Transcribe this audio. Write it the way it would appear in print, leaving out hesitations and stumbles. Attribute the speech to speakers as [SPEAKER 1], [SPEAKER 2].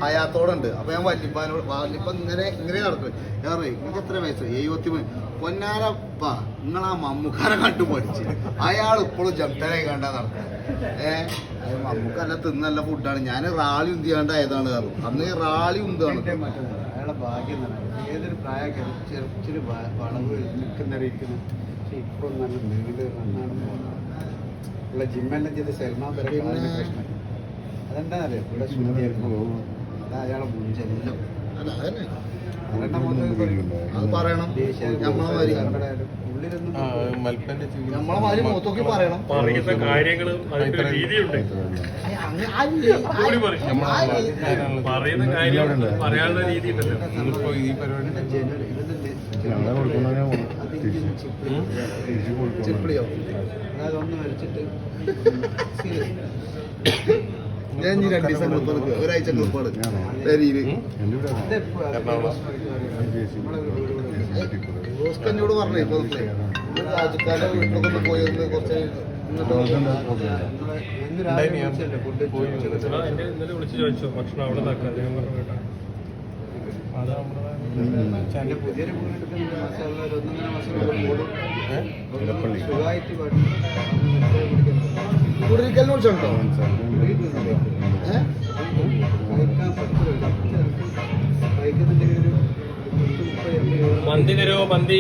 [SPEAKER 1] ഹയാത്തോടുണ്ട്. അപ്പൊ ഞാൻ വല്യപ്പ ഇങ്ങനെ നടക്കും. ഞാൻ പറയും എനിക്ക് എത്ര വയസ്സ് 73. പൊന്നാരപ്പ നിങ്ങളാ മമ്മൂക്കാരെ കണ്ടു പഠിച്ച് അയാൾ ഇപ്പോഴും ജംതനായി കണ്ടാ നടക്കുന്നത്. മമ്മൂക്കല്ല തിന്നല്ല ഫുഡാണ്. ഞാൻ റാളി ഉന്തിയാണ്ടായതാണ് കാരണം അന്ന് റാളി ഉന്താണ്.
[SPEAKER 2] അയാളെ ഭാഗ്യം ഏതൊരു പ്രായമൊക്കെ ചെറിയ വളവ് നിൽക്കുന്നറിയിക്കുന്നു. പക്ഷെ ഇപ്പോഴും നല്ല നീണ്ട് ഉള്ള ജിമ്മെല്ലാം ചെയ്ത് സൽമാൻ പ്രശ്നം അതെന്താണെന്നറിയാം. ഇവിടെ ശുദ്ധിയായിരുന്നു അയാളെ മുഞ്ചെല്ലാം
[SPEAKER 1] അത് പറയണം. നമ്മളെ മാതിരി മുഖത്തൊക്കെ പറയണം.
[SPEAKER 3] പറയുന്ന കാര്യങ്ങൾ അതിന്റെ രീതിയുണ്ട്. പറയുന്ന കാര്യം പറയാനുള്ള രീതി ഉണ്ടല്ലോ.
[SPEAKER 2] ഈ പരിപാടിയുടെ അതായത് ഒന്ന് വലിച്ചിട്ട്
[SPEAKER 1] ഞാൻ 2 ദിവസം ക്ലിപ്പ് എടുക്കുക, ഒരാഴ്ച ക്ലിപ്പാണ് ശരിയില്. എന്നോട് പറഞ്ഞു ഇപ്പൊ രാജക്കാരുടെ വീട്ടിലൊക്കെ പോയത് കുറച്ച്
[SPEAKER 3] ഇന്നലെ വിളിച്ച് ചോദിച്ചു ഭക്ഷണം അവിടെ നിൽക്കാം. അദ്ദേഹം പറഞ്ഞു കേട്ടോ
[SPEAKER 2] പുതിയൊരു സുഖമായിട്ട്
[SPEAKER 1] കുടിക്കലിനെ വിളിച്ചോട്ടോ.
[SPEAKER 3] മന്തി തരുമോ? മന്തി